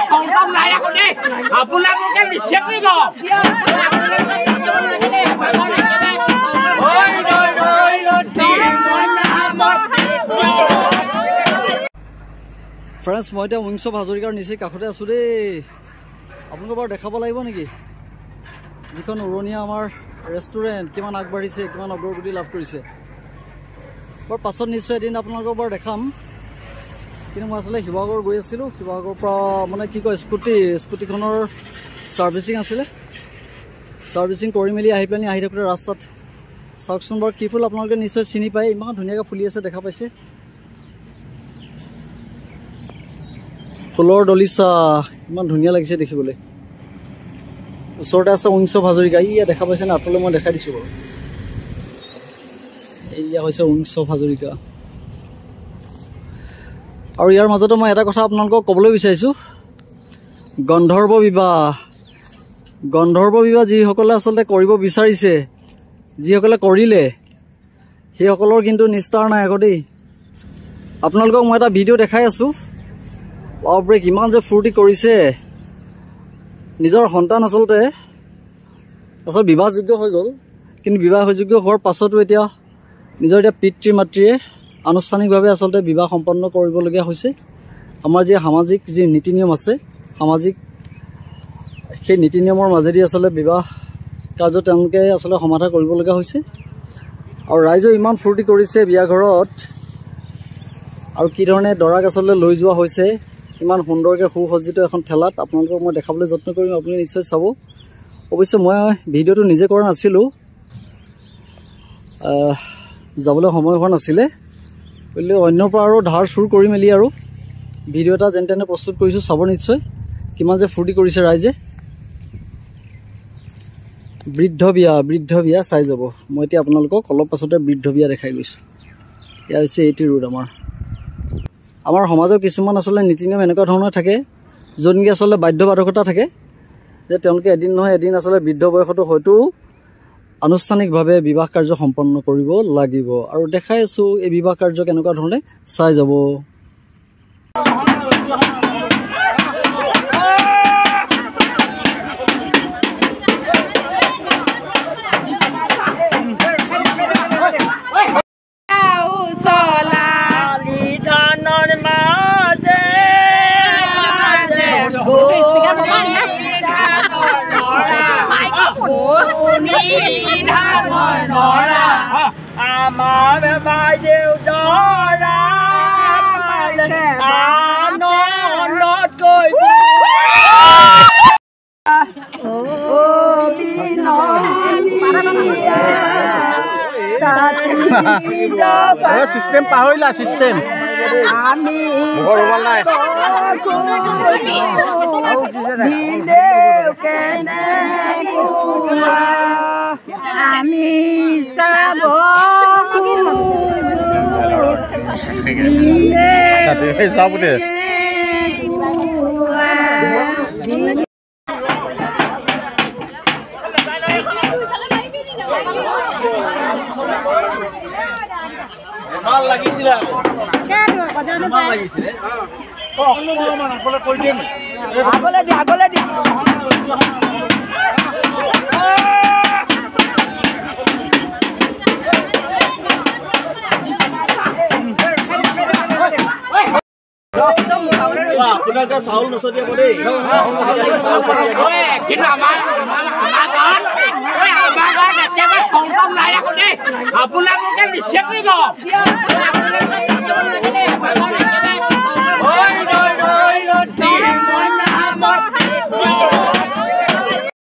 সংকম নাই ৰাখো দেই আপোনালোকে নিশ্চয় কৰিব ফ্ৰেণ্ডছ মই এতিয়া উইংছ অফ হাজৰিকাৰ নিচেই কাষতে আছোঁ দেই আপোনালোকে বাৰু দেখাব লাগিব নেকি যিখন উৰণীয়া আমাৰ ৰেষ্টুৰেণ্ট কিমান আগবাঢ়িছে কিমান অগ্ৰগতি লাভ কৰিছে বাৰু পাছত নিশ্চয় এদিন আপোনালোকক বাৰু দেখাম কিন্তু মই আচলতে শিৱসাগৰ গৈ আছিলোঁ শিৱসাগৰৰ পৰা মানে কি কয় স্কুটিখনৰ ছাৰ্ভিচিং আছিলে ছাৰ্ভিচিং কৰি মেলি আহি পেলাই আহি থাকোঁতে ৰাস্তাত চাওকচোন বাৰু কি ফুল আপোনালোকে নিশ্চয় চিনি পায় ইমান ধুনীয়াকৈ ফুলি আছে দেখা পাইছে ফুলৰ দলিচা ইমান ধুনীয়া লাগিছে দেখিবলৈ ওচৰতে আছে উইংছ অফ হাজৰিকা ইয়া দেখা পাইছে নে আপোনালোকে মই দেখাই দিছোঁ বাৰু এয়া হৈছে উইংছ অফ হাজৰিকা আৰু ইয়াৰ মাজতে মই এটা কথা আপোনালোকক ক'বলৈ বিচাৰিছোঁ গন্ধৰ্ব বিবাহ যিসকলে আচলতে কৰিব বিচাৰিছে যিসকলে কৰিলে সেইসকলৰ কিন্তু নিস্তাৰ নাই আকৌ দেই আপোনালোকক মই এটা ভিডিঅ' দেখাই আছোঁ বাপৰে কিমান যে ফূৰ্তি কৰিছে নিজৰ সন্তান আচলতে বিবাহযোগ্য হৈ গ'ল কিন্তু বিবাহযোগ্য হোৱাৰ পাছতো এতিয়া নিজৰ এতিয়া পিতৃ মাতৃয়ে আনুষ্ঠানিকভাৱে আচলতে বিবাহ সম্পন্ন কৰিবলগীয়া হৈছে আমাৰ যি সামাজিক যি নীতি নিয়ম আছে সামাজিক সেই নীতি নিয়মৰ মাজেদি আচলতে বিবাহ কাৰ্য তেওঁলোকে আচলতে সমাধা কৰিবলগীয়া হৈছে আৰু ৰাইজে ইমান ফূৰ্তি কৰিছে বিয়া ঘৰত আৰু কি ধৰণে দৰাক আচলতে লৈ যোৱা হৈছে ইমান সুন্দৰকৈ সুসজ্জিত এখন ঠেলাত আপোনালোকক মই দেখাবলৈ যত্ন কৰিম আপুনি নিশ্চয় চাব অৱশ্যে মই ভিডিঅ'টো নিজে কৰা নাছিলোঁ যাবলৈ সময় হোৱা নাছিলে গতিকে অন্যৰ পৰা আৰু ধাৰ চুৰ কৰি মেলি আৰু ভিডিঅ' এটা যেনে তেনে প্ৰস্তুত কৰিছোঁ চাব নিশ্চয় কিমান যে ফূৰ্তি কৰিছে ৰাইজে বৃদ্ধ বিয়া চাই যাব মই এতিয়া আপোনালোকক অলপ পাছতে বৃদ্ধ বিয়া দেখাই গৈছোঁ এয়া হৈছে এইটি ৰোড আমাৰ সমাজৰ কিছুমান আচলতে নীতি নিয়ম এনেকুৱা ধৰণৰ থাকে য'ত নেকি আচলতে বাধ্যবাধকতা থাকে যে তেওঁলোকে এদিন নহয় এদিন আচলতে বৃদ্ধ বয়সতো হয়তো আনুষ্ঠানিকভাৱে বিবাহ কাৰ্য সম্পন্ন কৰিব লাগিব আৰু দেখাই আছোঁ এই বিবাহ কাৰ্য কেনেকুৱা ধৰণে চাই যাব আমাৰ বাজেও দৰা আনন্দত গৈ সিস্টেম পাহৰিলা সিস্টেম আমি আমি চাব চাব দে ভাল লাগিছিলে আগলে দি আপোনালোকে চাউল নচটিয়াব দেই কিন্তু আমাৰ গাঁৱত একেবাৰে সংকম নাই ৰাখো দেই আপোনালোকে নিশ্চয় কৰিব